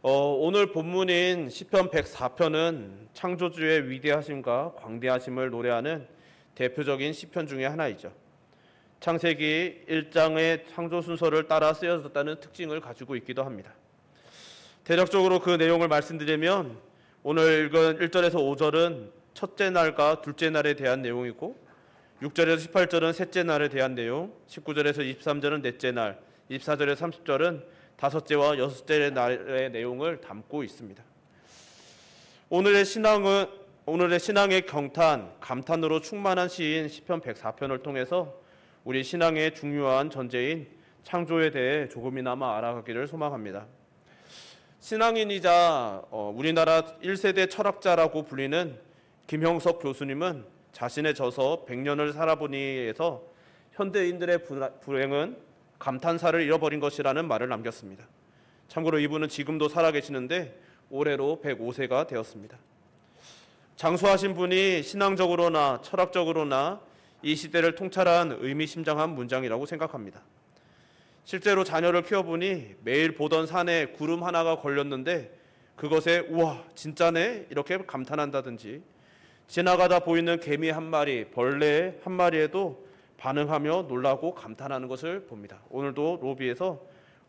오늘 본문인 시편 104편은 창조주의 위대하심과 광대하심을 노래하는 대표적인 시편 중에 하나이죠. 창세기 1장의 창조 순서를 따라 쓰여졌다는 특징을 가지고 있기도 합니다. 대략적으로 그 내용을 말씀드리면 오늘 읽은 1절에서 5절은 첫째 날과 둘째 날에 대한 내용이고 6절에서 18절은 셋째 날에 대한 내용, 19절에서 23절은 넷째 날, 24절에서 30절은 다섯째와 여섯째 날의 내용을 담고 있습니다. 오늘의 신앙의 경탄, 감탄으로 충만한 시인 시편 104편을 통해서 우리 신앙의 중요한 전제인 창조에 대해 조금이나마 알아가기를 소망합니다. 신앙인이자 우리나라 1세대 철학자라고 불리는 김형석 교수님은 자신의 저서 100년을 살아보니에서 현대인들의 불행은 감탄사를 잃어버린 것이라는 말을 남겼습니다. 참고로 이분은 지금도 살아계시는데 올해로 105세가 되었습니다. 장수하신 분이 신앙적으로나 철학적으로나 이 시대를 통찰한 의미심장한 문장이라고 생각합니다. 실제로 자녀를 키워보니 매일 보던 산에 구름 하나가 걸렸는데 그것에 우와 진짜네 이렇게 감탄한다든지, 지나가다 보이는 개미 한 마리, 벌레 한 마리에도 반응하며 놀라고 감탄하는 것을 봅니다. 오늘도 로비에서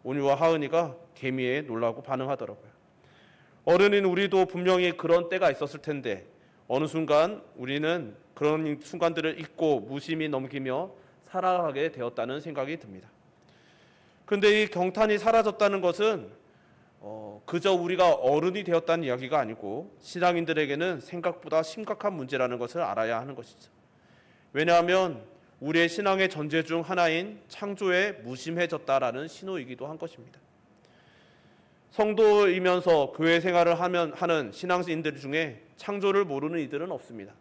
온유와 하은이가 개미에 놀라고 반응하더라고요. 어른인 우리도 분명히 그런 때가 있었을 텐데 어느 순간 우리는 그런 순간들을 잊고 무심히 넘기며 살아가게 되었다는 생각이 듭니다. 그런데 이 경탄이 사라졌다는 것은 그저 우리가 어른이 되었다는 이야기가 아니고 신앙인들에게는 생각보다 심각한 문제라는 것을 알아야 하는 것이죠. 왜냐하면 우리의 신앙의 전제 중 하나인 창조에 무심해졌다라는 신호이기도 한 것입니다. 성도이면서 교회 생활을 하는 신앙인들 중에 창조를 모르는 이들은 없습니다.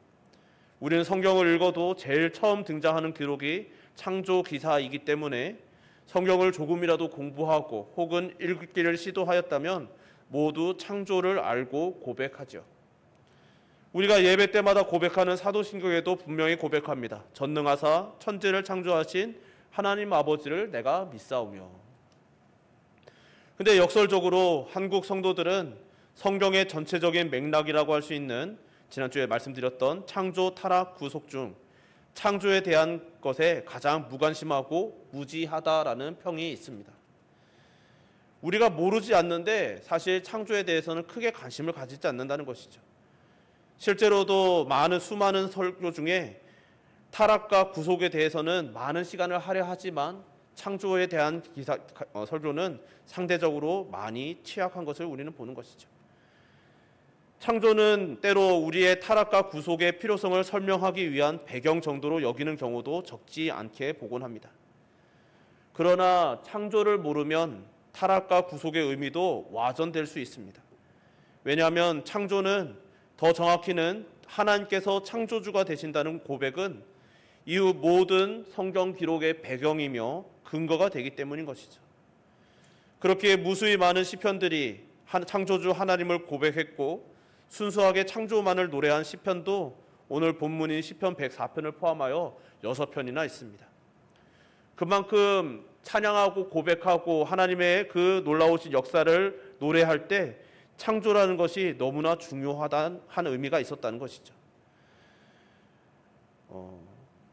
우리는 성경을 읽어도 제일 처음 등장하는 기록이 창조 기사이기 때문에 성경을 조금이라도 공부하고 혹은 읽기를 시도하였다면 모두 창조를 알고 고백하죠. 우리가 예배 때마다 고백하는 사도신경에도 분명히 고백합니다. 전능하사 천지를 창조하신 하나님 아버지를 내가 믿사오며. 근데 역설적으로 한국 성도들은 성경의 전체적인 맥락이라고 할 수 있는 지난주에 말씀드렸던 창조, 타락, 구속 중 창조에 대한 것에 가장 무관심하고 무지하다라는 평이 있습니다. 우리가 모르지 않는데 사실 창조에 대해서는 크게 관심을 가지지 않는다는 것이죠. 실제로도 수많은 설교 중에 타락과 구속에 대해서는 많은 시간을 하려 하지만 창조에 대한 설교는 상대적으로 많이 취약한 것을 우리는 보는 것이죠. 창조는 때로 우리의 타락과 구속의 필요성을 설명하기 위한 배경 정도로 여기는 경우도 적지 않게 보곤 합니다. 그러나 창조를 모르면 타락과 구속의 의미도 와전될 수 있습니다. 왜냐하면 창조는, 더 정확히는 하나님께서 창조주가 되신다는 고백은 이후 모든 성경 기록의 배경이며 근거가 되기 때문인 것이죠. 그렇게 무수히 많은 시편들이 창조주 하나님을 고백했고 순수하게 창조만을 노래한 시편도 오늘 본문인 시편 104편을 포함하여 6편이나 있습니다. 그만큼 찬양하고 고백하고 하나님의 그 놀라우신 역사를 노래할 때 창조라는 것이 너무나 중요하다는 의미가 있었다는 것이죠.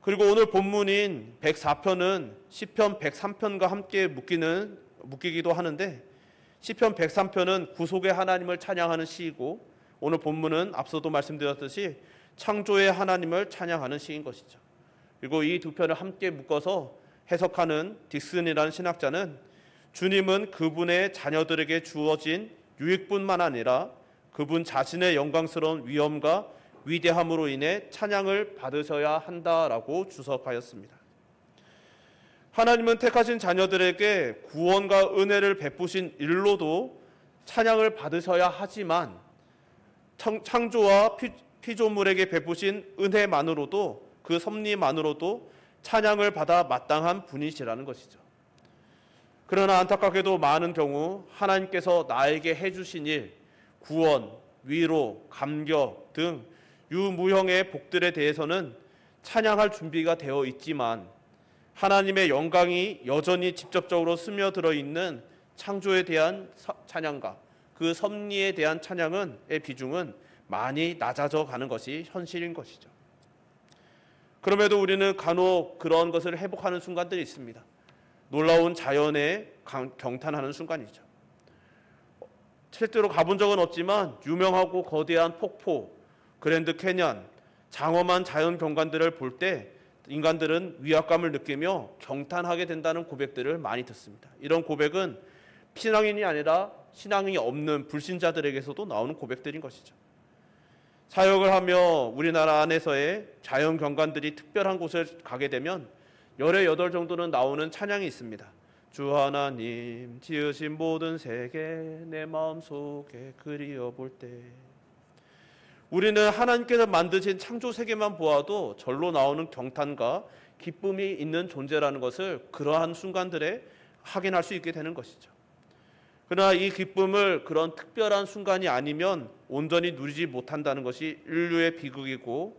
그리고 오늘 본문인 104편은 시편 103편과 함께 묶이기도 하는데 시편 103편은 구속의 하나님을 찬양하는 시이고 오늘 본문은 앞서도 말씀드렸듯이 창조의 하나님을 찬양하는 시인 것이죠. 그리고 이 두 편을 함께 묶어서 해석하는 딕슨이라는 신학자는 주님은 그분의 자녀들에게 주어진 유익뿐만 아니라 그분 자신의 영광스러운 위엄과 위대함으로 인해 찬양을 받으셔야 한다라고 주석하였습니다. 하나님은 택하신 자녀들에게 구원과 은혜를 베푸신 일로도 찬양을 받으셔야 하지만 창조와 피조물에게 베푸신 은혜만으로도, 그 섭리만으로도 찬양을 받아 마땅한 분이시라는 것이죠. 그러나 안타깝게도 많은 경우 하나님께서 나에게 해주신 일, 구원, 위로, 감격 등 유무형의 복들에 대해서는 찬양할 준비가 되어 있지만 하나님의 영광이 여전히 직접적으로 스며들어 있는 창조에 대한 찬양가, 그 섭리에 대한 찬양의 비중은 많이 낮아져 가는 것이 현실인 것이죠. 그럼에도 우리는 간혹 그런 것을 회복하는 순간들이 있습니다. 놀라운 자연에 경탄하는 순간이죠. 실제로 가본 적은 없지만 유명하고 거대한 폭포, 그랜드 캐년, 장엄한 자연 경관들을 볼 때 인간들은 위압감을 느끼며 경탄하게 된다는 고백들을 많이 듣습니다. 이런 고백은 신앙인이 아니라 신앙이 없는 불신자들에게서도 나오는 고백들인 것이죠. 사역을 하며 우리나라 안에서의 자연 경관들이 특별한 곳을 가게 되면 열의 8 정도는 나오는 찬양이 있습니다. 주 하나님 지으신 모든 세계 내 마음속에 그리워볼 때, 우리는 하나님께서 만드신 창조 세계만 보아도 절로 나오는 경탄과 기쁨이 있는 존재라는 것을 그러한 순간들에 확인할 수 있게 되는 것이죠. 그러나 이 기쁨을 그런 특별한 순간이 아니면 온전히 누리지 못한다는 것이 인류의 비극이고,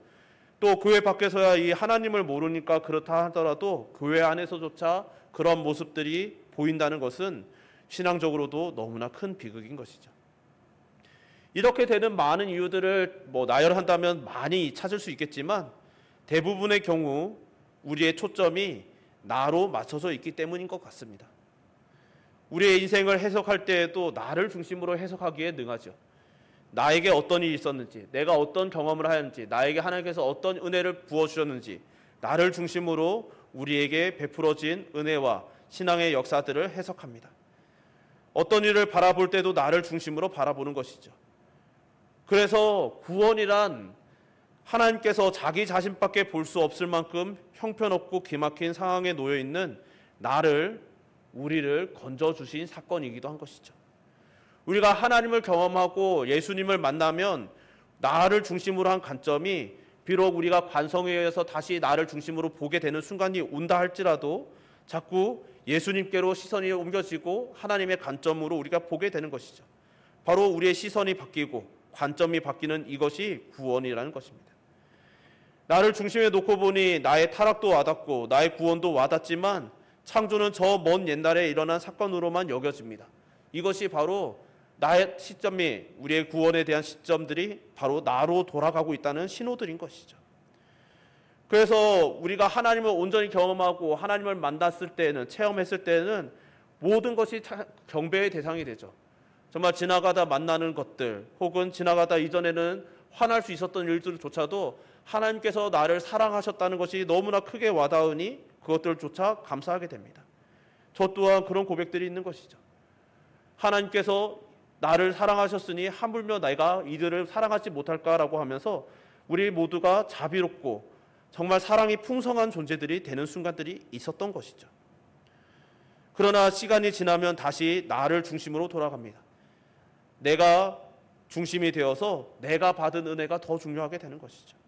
또 교회 밖에서야 이 하나님을 모르니까 그렇다 하더라도 교회 안에서조차 그런 모습들이 보인다는 것은 신앙적으로도 너무나 큰 비극인 것이죠. 이렇게 되는 많은 이유들을 나열한다면 많이 찾을 수 있겠지만 대부분의 경우 우리의 초점이 나로 맞춰져 있기 때문인 것 같습니다. 우리의 인생을 해석할 때에도 나를 중심으로 해석하기에 능하죠. 나에게 어떤 일이 있었는지, 내가 어떤 경험을 하였는지, 나에게 하나님께서 어떤 은혜를 부어주셨는지, 나를 중심으로 우리에게 베풀어진 은혜와 신앙의 역사들을 해석합니다. 어떤 일을 바라볼 때도 나를 중심으로 바라보는 것이죠. 그래서 구원이란 하나님께서 자기 자신밖에 볼 수 없을 만큼 형편없고 기막힌 상황에 놓여 있는 우리를 건져주신 사건이기도 한 것이죠. 우리가 하나님을 경험하고 예수님을 만나면 나를 중심으로 한 관점이 비록 우리가 관성에 의해서 다시 나를 중심으로 보게 되는 순간이 온다 할지라도 자꾸 예수님께로 시선이 옮겨지고 하나님의 관점으로 우리가 보게 되는 것이죠. 바로 우리의 시선이 바뀌고 관점이 바뀌는 이것이 구원이라는 것입니다. 나를 중심에 놓고 보니 나의 타락도 와닿고 나의 구원도 와닿지만 창조는 저 먼 옛날에 일어난 사건으로만 여겨집니다. 이것이 바로 나의 시점이, 우리의 구원에 대한 시점들이 바로 나로 돌아가고 있다는 신호들인 것이죠. 그래서 우리가 하나님을 온전히 경험하고 하나님을 만났을 때는, 체험했을 때는 모든 것이 경배의 대상이 되죠. 정말 지나가다 만나는 것들, 혹은 지나가다 이전에는 화날 수 있었던 일들조차도 하나님께서 나를 사랑하셨다는 것이 너무나 크게 와닿으니 그것들조차 감사하게 됩니다. 저 또한 그런 고백들이 있는 것이죠. 하나님께서 나를 사랑하셨으니 하물며 내가 이들을 사랑하지 못할까라고 하면서 우리 모두가 자비롭고 정말 사랑이 풍성한 존재들이 되는 순간들이 있었던 것이죠. 그러나 시간이 지나면 다시 나를 중심으로 돌아갑니다. 내가 중심이 되어서 내가 받은 은혜가 더 중요하게 되는 것이죠.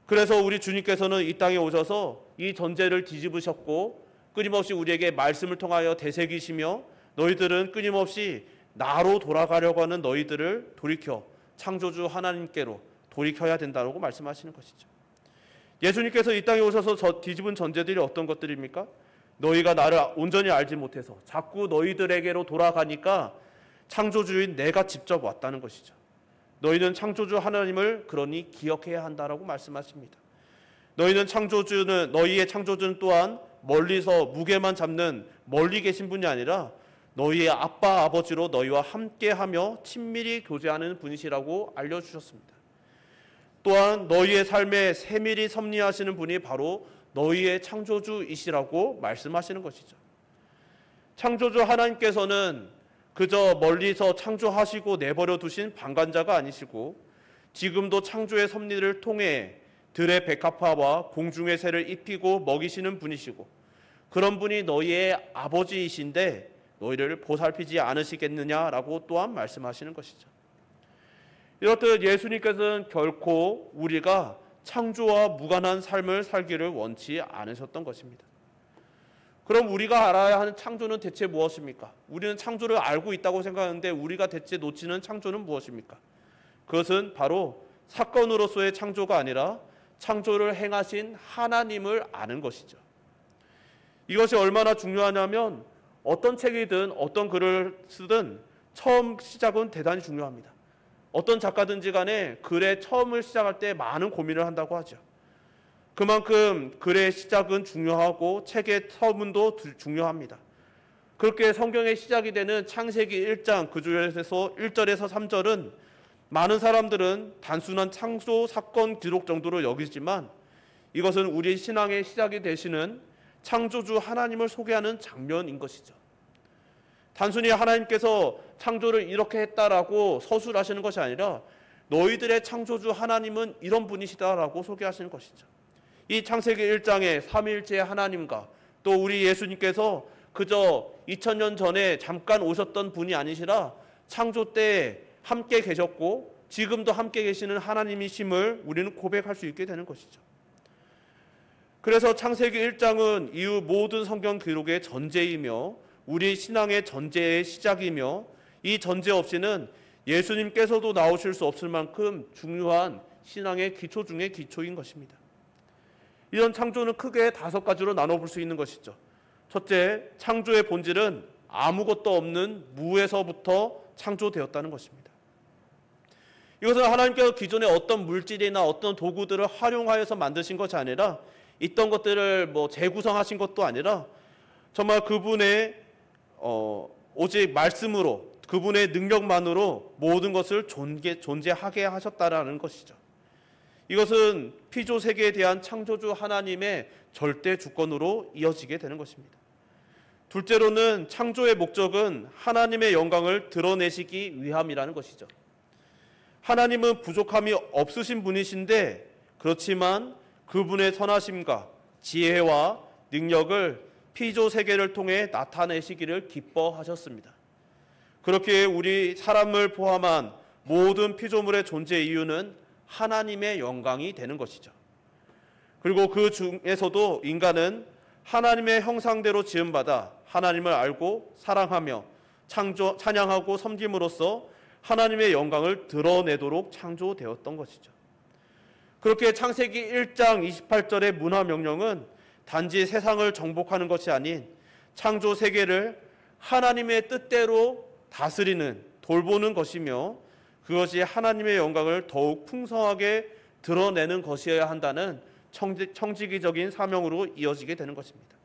그래서 우리 주님께서는 이 땅에 오셔서 이 전제를 뒤집으셨고 끊임없이 우리에게 말씀을 통하여 되새기시며 너희들은 끊임없이 나로 돌아가려고 하는 너희들을 돌이켜 창조주 하나님께로 돌이켜야 된다고 말씀하시는 것이죠. 예수님께서 이 땅에 오셔서 뒤집은 전제들이 어떤 것들입니까? 너희가 나를 온전히 알지 못해서 자꾸 너희들에게로 돌아가니까 창조주인 내가 직접 왔다는 것이죠. 너희는 창조주 하나님을 그러니 기억해야 한다라고 말씀하십니다. 너희의 창조주는 또한 멀리서 무게만 잡는 멀리 계신 분이 아니라 너희의 아빠 아버지로 너희와 함께하며 친밀히 교제하는 분이시라고 알려주셨습니다. 또한 너희의 삶에 세밀히 섭리하시는 분이 바로 너희의 창조주이시라고 말씀하시는 것이죠. 창조주 하나님께서는 그저 멀리서 창조하시고 내버려 두신 방관자가 아니시고 지금도 창조의 섭리를 통해 들의 백합화와 공중의 새를 입히고 먹이시는 분이시고 그런 분이 너희의 아버지이신데 너희를 보살피지 않으시겠느냐라고 또한 말씀하시는 것이죠. 이렇듯 예수님께서는 결코 우리가 창조와 무관한 삶을 살기를 원치 않으셨던 것입니다. 그럼 우리가 알아야 하는 창조는 대체 무엇입니까? 우리는 창조를 알고 있다고 생각하는데 우리가 대체 놓치는 창조는 무엇입니까? 그것은 바로 사건으로서의 창조가 아니라 창조를 행하신 하나님을 아는 것이죠. 이것이 얼마나 중요하냐면 어떤 책이든 어떤 글을 쓰든 처음 시작은 대단히 중요합니다. 어떤 작가든지 간에 글의 처음을 시작할 때 많은 고민을 한다고 하죠. 그만큼 글의 시작은 중요하고 책의 서문도 중요합니다. 그렇게 성경의 시작이 되는 창세기 1장 그 중에서 1절에서 3절은 많은 사람들은 단순한 창조 사건 기록 정도로 여기지만 이것은 우리 신앙의 시작이 되시는 창조주 하나님을 소개하는 장면인 것이죠. 단순히 하나님께서 창조를 이렇게 했다라고 서술하시는 것이 아니라 너희들의 창조주 하나님은 이런 분이시다라고 소개하시는 것이죠. 이 창세기 1장에 삼위일체의 하나님과 또 우리 예수님께서 그저 2000년 전에 잠깐 오셨던 분이 아니시라 창조 때 함께 계셨고 지금도 함께 계시는 하나님이심을 우리는 고백할 수 있게 되는 것이죠. 그래서 창세기 1장은 이후 모든 성경 기록의 전제이며 우리 신앙의 전제의 시작이며 이 전제 없이는 예수님께서도 나오실 수 없을 만큼 중요한 신앙의 기초 중의 기초인 것입니다. 이런 창조는 크게 5가지로 나눠볼 수 있는 것이죠. 첫째, 창조의 본질은 아무것도 없는 무에서부터 창조되었다는 것입니다. 이것은 하나님께서 기존에 어떤 물질이나 어떤 도구들을 활용하여서 만드신 것이 아니라 있던 것들을 재구성하신 것도 아니라 정말 그분의 오직 말씀으로 그분의 능력만으로 모든 것을 존재하게 하셨다라는 것이죠. 이것은 피조 세계에 대한 창조주 하나님의 절대 주권으로 이어지게 되는 것입니다. 둘째로는 창조의 목적은 하나님의 영광을 드러내시기 위함이라는 것이죠. 하나님은 부족함이 없으신 분이신데 그렇지만 그분의 선하심과 지혜와 능력을 피조 세계를 통해 나타내시기를 기뻐하셨습니다. 그렇게 우리 사람을 포함한 모든 피조물의 존재 이유는 하나님의 영광이 되는 것이죠. 그리고 그 중에서도 인간은 하나님의 형상대로 지음받아 하나님을 알고 사랑하며 찬양하고 섬김으로써 하나님의 영광을 드러내도록 창조되었던 것이죠. 그렇게 창세기 1장 28절의 문화명령은 단지 세상을 정복하는 것이 아닌 창조 세계를 하나님의 뜻대로 다스리는 돌보는 것이며 그것이 하나님의 영광을 더욱 풍성하게 드러내는 것이어야 한다는 청지기적인 사명으로 이어지게 되는 것입니다.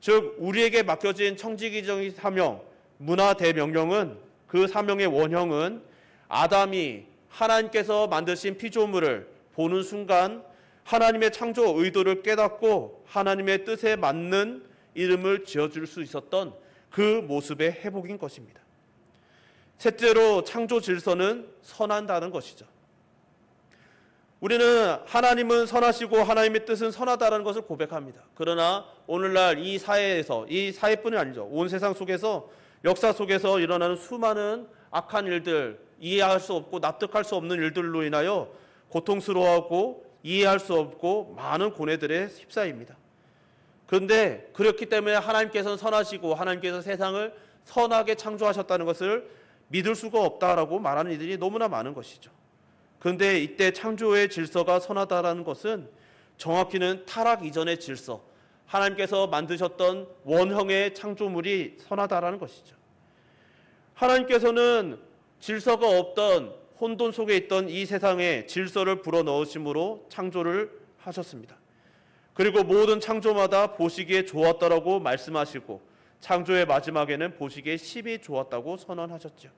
즉 우리에게 맡겨진 청지기적인 사명, 문화 대명령은 그 사명의 원형은 아담이 하나님께서 만드신 피조물을 보는 순간 하나님의 창조 의도를 깨닫고 하나님의 뜻에 맞는 이름을 지어줄 수 있었던 그 모습의 회복인 것입니다. 셋째로 창조 질서는 선한다는 것이죠. 우리는 하나님은 선하시고 하나님의 뜻은 선하다는 것을 고백합니다. 그러나 오늘날 이 사회에서, 이 사회뿐이 아니죠, 온 세상 속에서 역사 속에서 일어나는 수많은 악한 일들, 이해할 수 없고 납득할 수 없는 일들로 인하여 고통스러워하고 이해할 수 없고 많은 고뇌들에 휩싸입니다. 그런데 그렇기 때문에 하나님께서는 선하시고 하나님께서 세상을 선하게 창조하셨다는 것을 믿을 수가 없다라고 말하는 이들이 너무나 많은 것이죠. 그런데 이때 창조의 질서가 선하다라는 것은 정확히는 타락 이전의 질서, 하나님께서 만드셨던 원형의 창조물이 선하다라는 것이죠. 하나님께서는 질서가 없던 혼돈 속에 있던 이 세상에 질서를 불어넣으심으로 창조를 하셨습니다. 그리고 모든 창조마다 보시기에 좋았다라고 말씀하시고 창조의 마지막에는 보시기에 심히 좋았다고 선언하셨죠.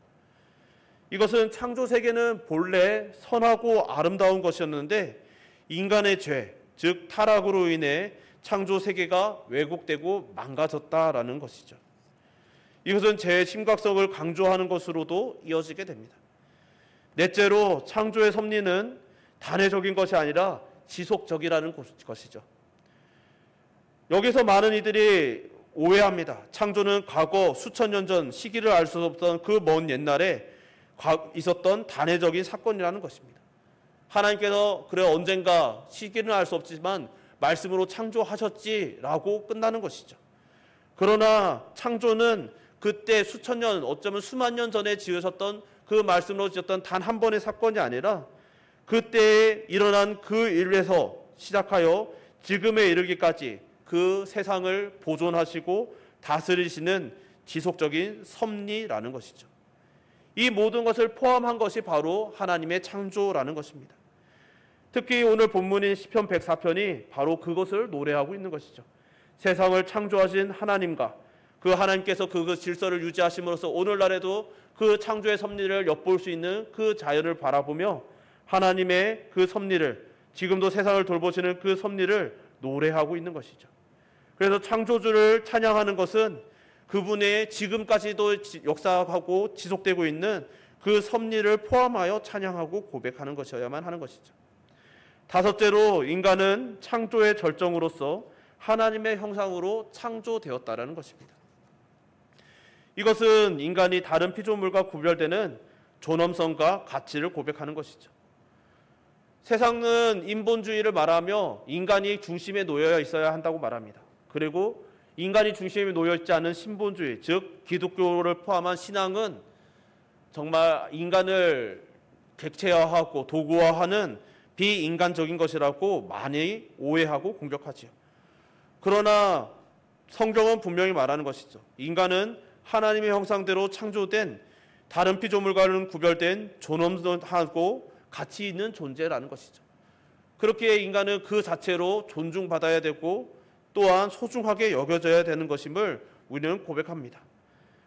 이것은 창조 세계는 본래 선하고 아름다운 것이었는데 인간의 죄, 즉 타락으로 인해 창조 세계가 왜곡되고 망가졌다라는 것이죠. 이것은 죄의 심각성을 강조하는 것으로도 이어지게 됩니다. 넷째로 창조의 섭리는 단회적인 것이 아니라 지속적이라는 것이죠. 여기서 많은 이들이 오해합니다. 창조는 과거 수천 년 전 시기를 알 수 없던 그 먼 옛날에 있었던 단회적인 사건이라는 것입니다. 하나님께서 그래 언젠가 시기는 알 수 없지만 말씀으로 창조하셨지라고 끝나는 것이죠. 그러나 창조는 그때 수천 년, 어쩌면 수만 년 전에 지으셨던 그 말씀으로 지었던 단 한 번의 사건이 아니라 그때에 일어난 그 일에서 시작하여 지금에 이르기까지 그 세상을 보존하시고 다스리시는 지속적인 섭리라는 것이죠. 이 모든 것을 포함한 것이 바로 하나님의 창조라는 것입니다. 특히 오늘 본문인 시편 104편이 바로 그것을 노래하고 있는 것이죠. 세상을 창조하신 하나님과 그 하나님께서 그 질서를 유지하심으로써 오늘날에도 그 창조의 섭리를 엿볼 수 있는 그 자연을 바라보며 하나님의 그 섭리를, 지금도 세상을 돌보시는 그 섭리를 노래하고 있는 것이죠. 그래서 창조주를 찬양하는 것은 그분의 지금까지도 역사하고 지속되고 있는 그 섭리를 포함하여 찬양하고 고백하는 것이어야만 하는 것이죠. 다섯째로, 인간은 창조의 절정으로서 하나님의 형상으로 창조되었다라는 것입니다. 이것은 인간이 다른 피조물과 구별되는 존엄성과 가치를 고백하는 것이죠. 세상은 인본주의를 말하며 인간이 중심에 놓여 있어야 한다고 말합니다. 그리고 인간이 중심에 놓여 있지 않은 신본주의, 즉 기독교를 포함한 신앙은 정말 인간을 객체화하고 도구화하는 비인간적인 것이라고 많이 오해하고 공격하지요. 그러나 성경은 분명히 말하는 것이죠. 인간은 하나님의 형상대로 창조된 다른 피조물과는 구별된 존엄하고 가치 있는 존재라는 것이죠. 그렇게 인간은 그 자체로 존중받아야 되고 또한 소중하게 여겨져야 되는 것임을 우리는 고백합니다.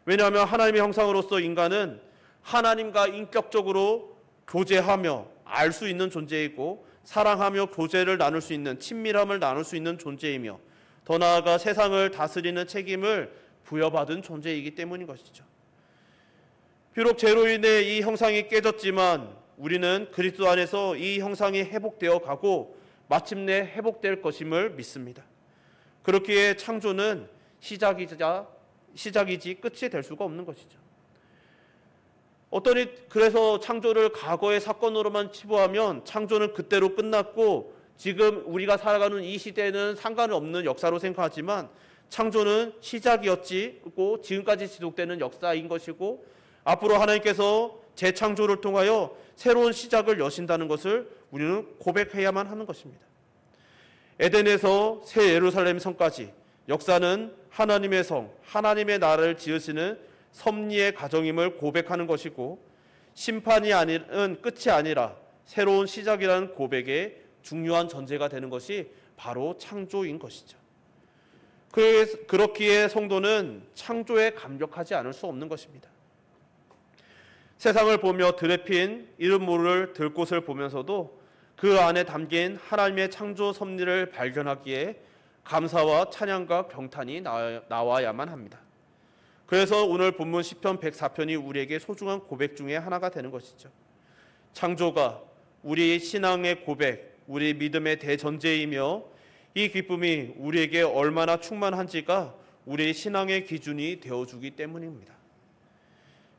왜냐하면 하나님의 형상으로서 인간은 하나님과 인격적으로 교제하며 알 수 있는 존재이고 사랑하며 교제를 나눌 수 있는, 친밀함을 나눌 수 있는 존재이며 더 나아가 세상을 다스리는 책임을 부여받은 존재이기 때문인 것이죠. 비록 죄로 인해 이 형상이 깨졌지만 우리는 그리스도 안에서 이 형상이 회복되어 가고 마침내 회복될 것임을 믿습니다. 그렇기에 창조는 시작이지 끝이 될 수가 없는 것이죠. 그래서 창조를 과거의 사건으로만 치부하면 창조는 그때로 끝났고 지금 우리가 살아가는 이 시대는 상관없는 역사로 생각하지만 창조는 시작이었고 지금까지 지속되는 역사인 것이고 앞으로 하나님께서 재창조를 통하여 새로운 시작을 여신다는 것을 우리는 고백해야만 하는 것입니다. 에덴에서 새 예루살렘 성까지 역사는 하나님의 성, 하나님의 나라를 지으시는 섭리의 과정임을 고백하는 것이고 심판이 아닌 끝이 아니라 새로운 시작이라는 고백의 중요한 전제가 되는 것이 바로 창조인 것이죠. 그렇기에 성도는 창조에 감격하지 않을 수 없는 것입니다. 세상을 보며 들에 핀 이름 모를 들꽃을 보면서도 그 안에 담긴 하나님의 창조 섭리를 발견하기에 감사와 찬양과 경탄이 나와야만 합니다. 그래서 오늘 본문 시편 104편이 우리에게 소중한 고백 중에 하나가 되는 것이죠. 창조가 우리 신앙의 고백, 우리 믿음의 대전제이며 이 기쁨이 우리에게 얼마나 충만한지가 우리 신앙의 기준이 되어주기 때문입니다.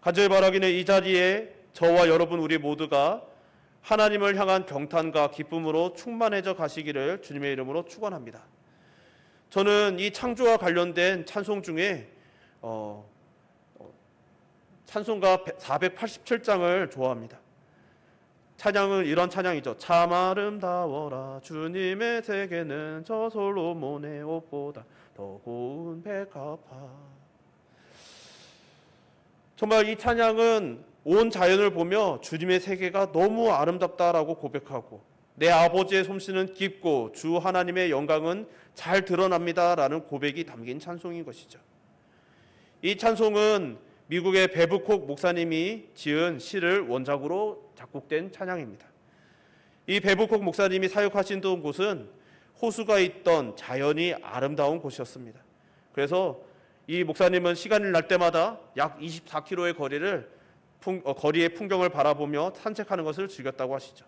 간절히 바라기는 이 자리에 저와 여러분 우리 모두가 하나님을 향한 경탄과 기쁨으로 충만해져 가시기를 주님의 이름으로 축원합니다. 저는 이 창조와 관련된 찬송 중에 찬송가 487장을 좋아합니다. 찬양은 이런 찬양이죠. 참 아름다워라 주님의 세계는 저 솔로몬의 옷보다 더 고운 백합화. 정말 이 찬양은 온 자연을 보며 주님의 세계가 너무 아름답다라고 고백하고 내 아버지의 솜씨는 깊고 주 하나님의 영광은 잘 드러납니다라는 고백이 담긴 찬송인 것이죠. 이 찬송은 미국의 베브콕 목사님이 지은 시를 원작으로 작곡된 찬양입니다. 이 베브콕 목사님이 사역하신 곳은 호수가 있던 자연이 아름다운 곳이었습니다. 그래서 이 목사님은 시간이 날 때마다 약 24km의 거리의 풍경을 바라보며 산책하는 것을 즐겼다고 하시죠.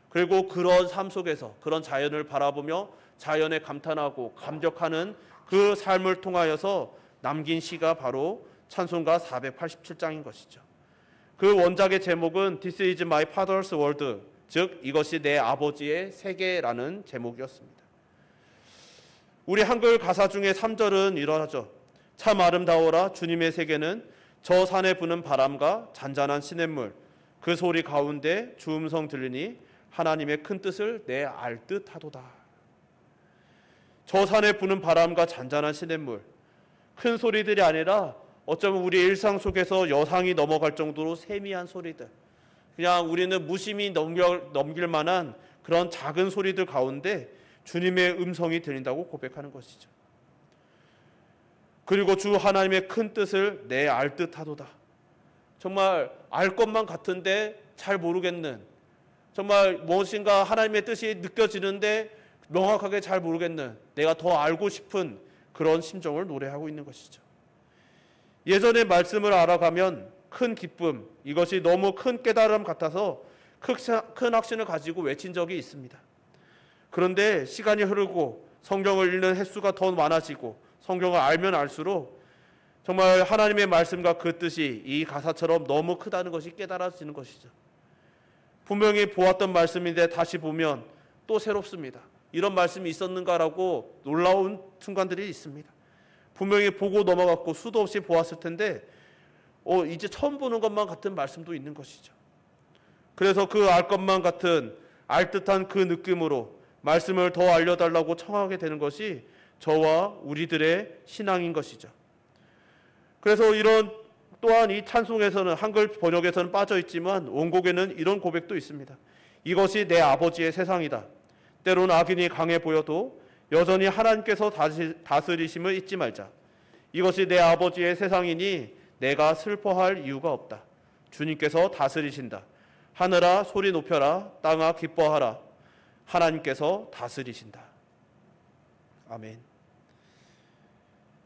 그리고 그런 삶 속에서 그런 자연을 바라보며 자연에 감탄하고 감격하는 그 삶을 통하여서 남긴 시가 바로 찬송가 487장인 것이죠. 그 원작의 제목은 This is my father's world, 즉 이것이 내 아버지의 세계라는 제목이었습니다. 우리 한글 가사 중에 3절은 이러하죠. 참 아름다워라 주님의 세계는 저 산에 부는 바람과 잔잔한 시냇물 그 소리 가운데 주 음성 들리니 하나님의 큰 뜻을 내 알 듯하도다. 저 산에 부는 바람과 잔잔한 시냇물, 큰 소리들이 아니라 어쩌면 우리 일상 속에서 여상이 넘어갈 정도로 세미한 소리들, 그냥 우리는 무심히 넘길 만한 그런 작은 소리들 가운데 주님의 음성이 들린다고 고백하는 것이죠. 그리고 주 하나님의 큰 뜻을 내 알 듯하도다. 정말 알 것만 같은데 잘 모르겠는, 정말 무엇인가 하나님의 뜻이 느껴지는데 명확하게 잘 모르겠는, 내가 더 알고 싶은 그런 심정을 노래하고 있는 것이죠. 예전의 말씀을 알아가면 큰 기쁨, 이것이 너무 큰 깨달음 같아서 큰 확신을 가지고 외친 적이 있습니다. 그런데 시간이 흐르고 성경을 읽는 횟수가 더 많아지고 성경을 알면 알수록 정말 하나님의 말씀과 그 뜻이 이 가사처럼 너무 크다는 것이 깨달아지는 것이죠. 분명히 보았던 말씀인데 다시 보면 또 새롭습니다. 이런 말씀이 있었는가라고 놀라운 순간들이 있습니다. 분명히 보고 넘어갔고 수도 없이 보았을 텐데 이제 처음 보는 것만 같은 말씀도 있는 것이죠. 그래서 그 알 것만 같은 알 듯한 그 느낌으로 말씀을 더 알려달라고 청하게 되는 것이 저와 우리들의 신앙인 것이죠. 그래서 또한 이 찬송에서는 한글 번역에서는 빠져 있지만 원곡에는 이런 고백도 있습니다. 이것이 내 아버지의 세상이다. 때론 악인이 강해 보여도 여전히 하나님께서 다스리심을 잊지 말자. 이것이 내 아버지의 세상이니 내가 슬퍼할 이유가 없다. 주님께서 다스리신다. 하늘아 소리 높여라. 땅아 기뻐하라. 하나님께서 다스리신다. 아멘.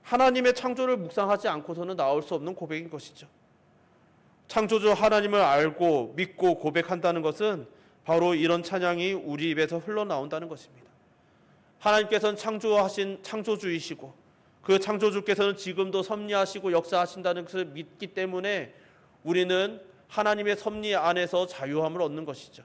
하나님의 창조를 묵상하지 않고서는 나올 수 없는 고백인 것이죠. 창조주 하나님을 알고 믿고 고백한다는 것은 바로 이런 찬양이 우리 입에서 흘러나온다는 것입니다. 하나님께서는 창조하신 창조주이시고 그 창조주께서는 지금도 섭리하시고 역사하신다는 것을 믿기 때문에 우리는 하나님의 섭리 안에서 자유함을 얻는 것이죠.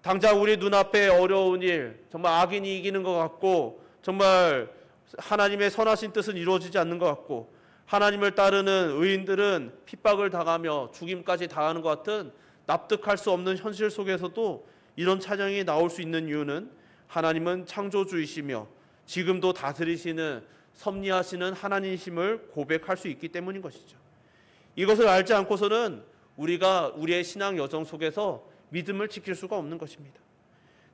당장 우리 눈앞에 어려운 일, 정말 악인이 이기는 것 같고 정말 하나님의 선하신 뜻은 이루어지지 않는 것 같고 하나님을 따르는 의인들은 핍박을 당하며 죽임까지 당하는 것 같은 납득할 수 없는 현실 속에서도 이런 찬양이 나올 수 있는 이유는 하나님은 창조주이시며 지금도 다스리시는 섭리하시는 하나님이심을 고백할 수 있기 때문인 것이죠. 이것을 알지 않고서는 우리가 우리의 신앙 여정 속에서 믿음을 지킬 수가 없는 것입니다.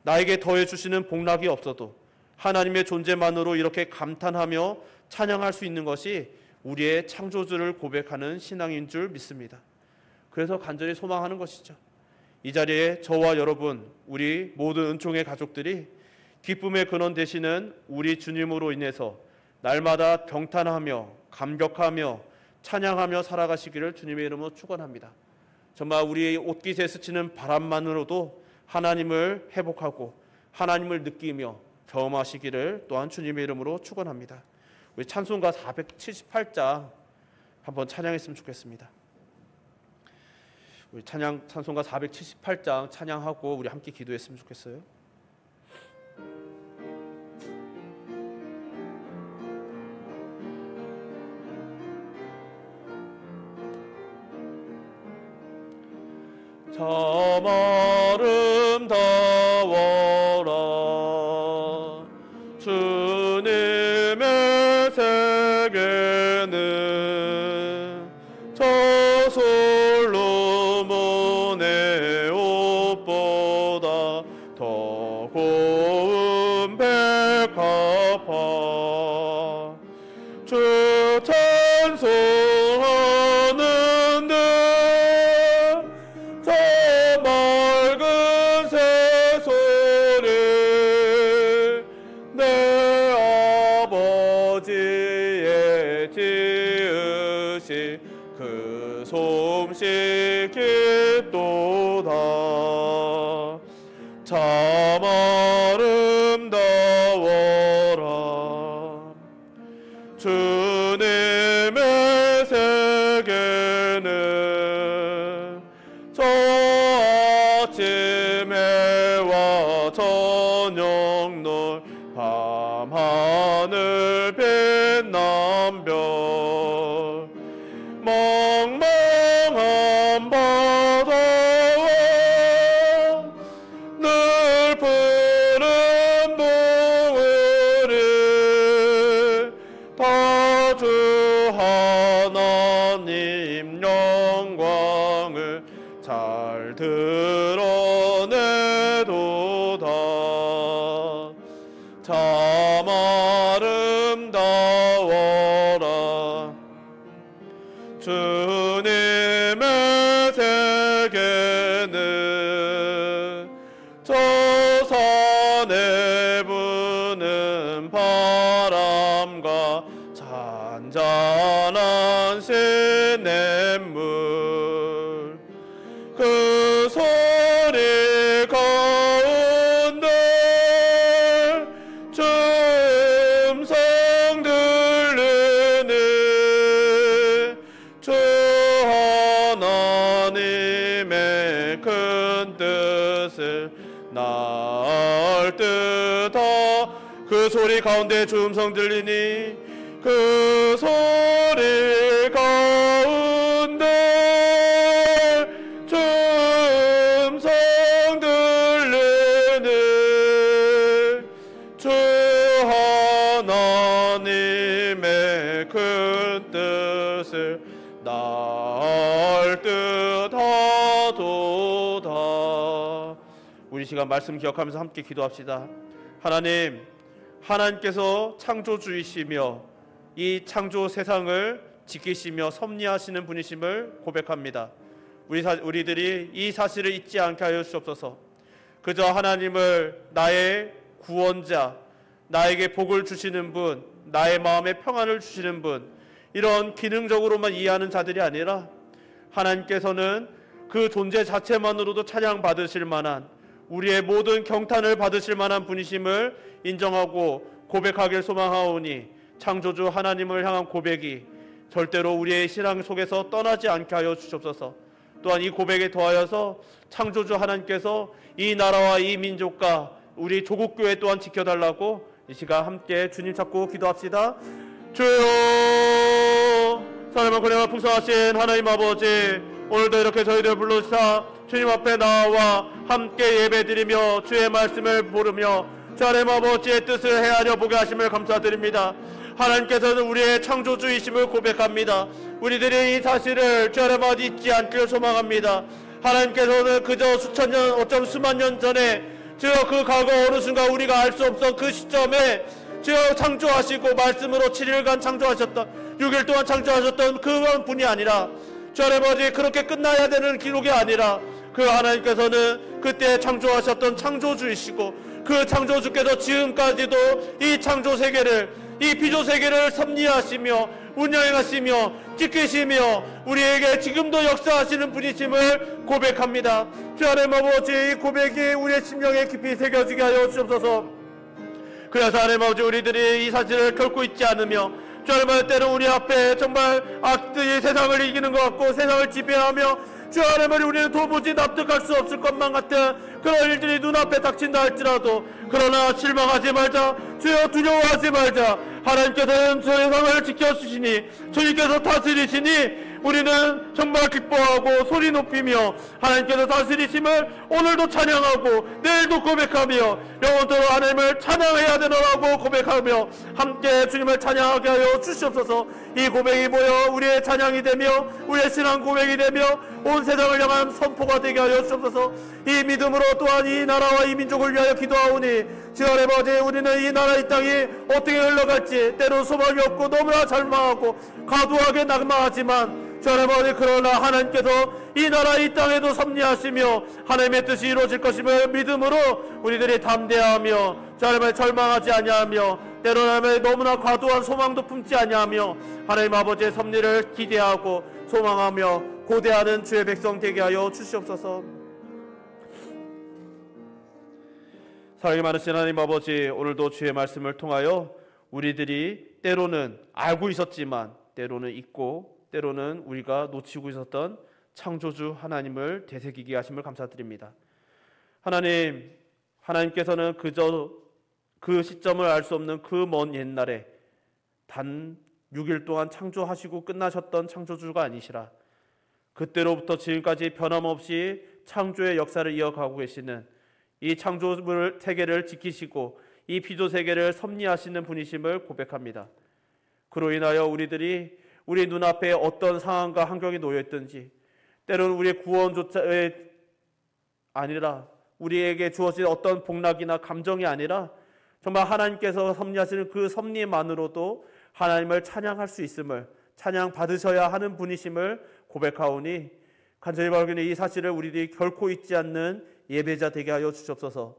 나에게 더해 주시는 복락이 없어도 하나님의 존재만으로 이렇게 감탄하며 찬양할 수 있는 것이 우리의 창조주를 고백하는 신앙인 줄 믿습니다. 그래서 간절히 소망하는 것이죠. 이 자리에 저와 여러분, 우리 모든 은총의 가족들이 기쁨의 근원 되시는 우리 주님으로 인해서 날마다 경탄하며 감격하며 찬양하며 살아가시기를 주님의 이름으로 축원합니다. 정말 우리의 옷깃에 스치는 바람만으로도 하나님을 회복하고 하나님을 느끼며 경험하시기를 또한 주님의 이름으로 축원합니다. 우리 찬송가 478장 한번 찬양했으면 좋겠습니다. 우리 찬송가 478장 찬양하고 우리 함께 기도했으면 좋겠어요. 참 아름다워라 주님의 세계는 저 솔로몬의 옷보다 더 고운 백합화 주 찬송하는데 저 맑은 새소리 내 아버지의 지으신 그 솜씨 깊도다 참 아름다워라 주님의 세계는 저 아침 해와 저녁 놀 밤하늘 빛남별 망망한 바다와 늘 푸른 영광을 잘 드러내도다. 참 아름다워라 주님의 세계는 저 산에 부는 바람과 잔잔한 시냇물 그 소리 가운데 주 음성 들리니 주 하나님의 큰 뜻을 날 듯하 그 소리 가운데 주 음성 들리니 그 소리 가운데 주 음성 들리니 주 하나님의 큰 뜻을 날 듯하도다. 우리 시간 말씀 기억하면서 함께 기도합시다. 하나님께서 창조주이시며 이 창조 세상을 지키시며 섭리하시는 분이심을 고백합니다. 우리들이 이 사실을 잊지 않게 하여 주옵소서. 그저 하나님을 나의 구원자, 나에게 복을 주시는 분, 나의 마음에 평안을 주시는 분, 이런 기능적으로만 이해하는 자들이 아니라 하나님께서는 그 존재 자체만으로도 찬양받으실 만한, 우리의 모든 경탄을 받으실 만한 분이심을 인정하고 고백하길 소망하오니 창조주 하나님을 향한 고백이 절대로 우리의 신앙 속에서 떠나지 않게 하여 주옵소서. 또한 이 고백에 더하여서 창조주 하나님께서 이 나라와 이 민족과 우리 조국교회 또한 지켜달라고 이 시간 함께 주님 찾고 기도합시다. 주여, 사랑과 권능과 풍성하신 하나님 아버지, 오늘도 이렇게 저희들 불러주사 주님 앞에 나와 함께 예배드리며 주의 말씀을 부르며 주 하나님 아버지의 뜻을 헤아려 보게 하심을 감사드립니다. 하나님께서는 우리의 창조주이심을 고백합니다. 우리들이 이 사실을 주 하나님 아버지 잊지 않기를 소망합니다. 하나님께서는 그저 수천 년, 어쩜 수만 년 전에 주여 그 과거 어느 순간 우리가 알 수 없던 그 시점에 주여 창조하시고 말씀으로 7일간 창조하셨던, 6일 동안 창조하셨던 그런 분이 아니라 주 하나님 아버지 그렇게 끝나야 되는 기록이 아니라 그 하나님께서는 그때 창조하셨던 창조주이시고 그 창조주께서 지금까지도 이 창조세계를, 이 피조세계를 섭리하시며 운영하시며 지키시며 우리에게 지금도 역사하시는 분이심을 고백합니다. 주 하나님 아버지 이 고백이 우리의 심령에 깊이 새겨지게 하여 주옵소서. 그래서 하나님 아버지 우리들이 이 사실을 결코 잊지 않으며 주 하나님 아버지 때는 우리 앞에 정말 악들이 세상을 이기는 것 같고 세상을 지배하며 주 하나님 아버지 우리는 도무지 납득할 수 없을 것만 같은 그런 일들이 눈앞에 닥친다 할지라도 그러나 실망하지 말자, 주여 두려워하지 말자. 하나님께서는 세상을 지켜주시니 주님께서 다스리시니 우리는 정말 기뻐하고 소리 높이며 하나님께서 다스리심을 오늘도 찬양하고 내일도 고백하며 영원토록 하나님을 찬양해야 되노라고 고백하며 함께 주님을 찬양하게 하여 주시옵소서. 이 고백이 모여 우리의 찬양이 되며 우리의 신앙 고백이 되며 온 세상을 향한 선포가 되게 하여 주옵소서. 이 믿음으로 또한 이 나라와 이 민족을 위하여 기도하오니 주 하나님 아버지 우리는 이 나라 이 땅이 어떻게 흘러갈지 때로 소망이 없고 너무나 절망하고 과도하게 낙망하지만 주 하나님 아버지 그러나 하나님께서 이 나라 이 땅에도 섭리하시며 하나님의 뜻이 이루어질 것임을 믿음으로 우리들이 담대하며 주 하나님 아버지 절망하지 아니하며 때로는 하나님 너무나 과도한 소망도 품지 아니하며 하나님 아버지의 섭리를 기대하고 소망하며 고대하는 주의 백성 되게 하여 주시옵소서. 사랑이 많으신 하나님 아버지 오늘도 주의 말씀을 통하여 우리들이 때로는 알고 있었지만 때로는 잊고 때로는 우리가 놓치고 있었던 창조주 하나님을 되새기게 하심을 감사드립니다. 하나님께서는 그저 그 시점을 알 수 없는 그 먼 옛날에 단 6일 동안 창조하시고 끝나셨던 창조주가 아니시라 그때로부터 지금까지 변함없이 창조의 역사를 이어가고 계시는 이 창조 세계를 지키시고 이 피조 세계를 섭리하시는 분이심을 고백합니다. 그로 인하여 우리들이 우리 눈앞에 어떤 상황과 환경이 놓여 있든지 때로는 우리의 구원조차의 아니라 우리에게 주어진 어떤 복락이나 감정이 아니라 정말 하나님께서 섭리하시는 그 섭리만으로도 하나님을 찬양할 수 있음을, 찬양 받으셔야 하는 분이심을 고백하오니 간절히 바라오니 이 사실을 우리들이 결코 잊지 않는 예배자 되게 하여 주시옵소서.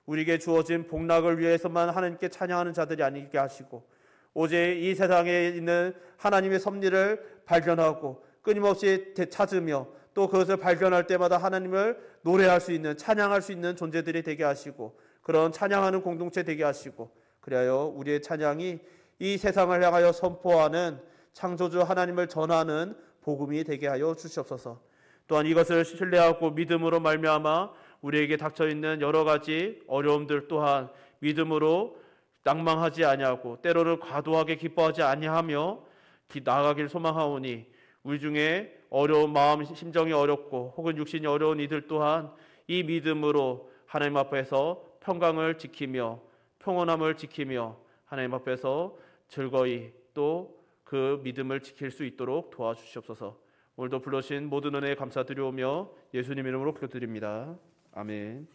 우리에게 주어진 복락을 위해서만 하나님께 찬양하는 자들이 아니게 하시고 오직 이 세상에 있는 하나님의 섭리를 발견하고 끊임없이 찾으며 또 그것을 발견할 때마다 하나님을 노래할 수 있는, 찬양할 수 있는 존재들이 되게 하시고 그런 찬양하는 공동체 되게 하시고 그리하여 우리의 찬양이 이 세상을 향하여 선포하는 창조주 하나님을 전하는 복음이 되게 하여 주시옵소서. 또한 이것을 신뢰하고 믿음으로 말미암아 우리에게 닥쳐있는 여러 가지 어려움들 또한 믿음으로 낭망하지 아니하고 때로는 과도하게 기뻐하지 아니하며 나아가길 소망하오니 우리 중에 어려운 마음, 심정이 어렵고 혹은 육신이 어려운 이들 또한 이 믿음으로 하나님 앞에서 평강을 지키며 평온함을 지키며 하나님 앞에서 즐거이 또 그 믿음을 지킬 수 있도록 도와주시옵소서. 오늘도 불러주신 모든 은혜에 감사드리오며 예수님 이름으로 기도드립니다. 아멘.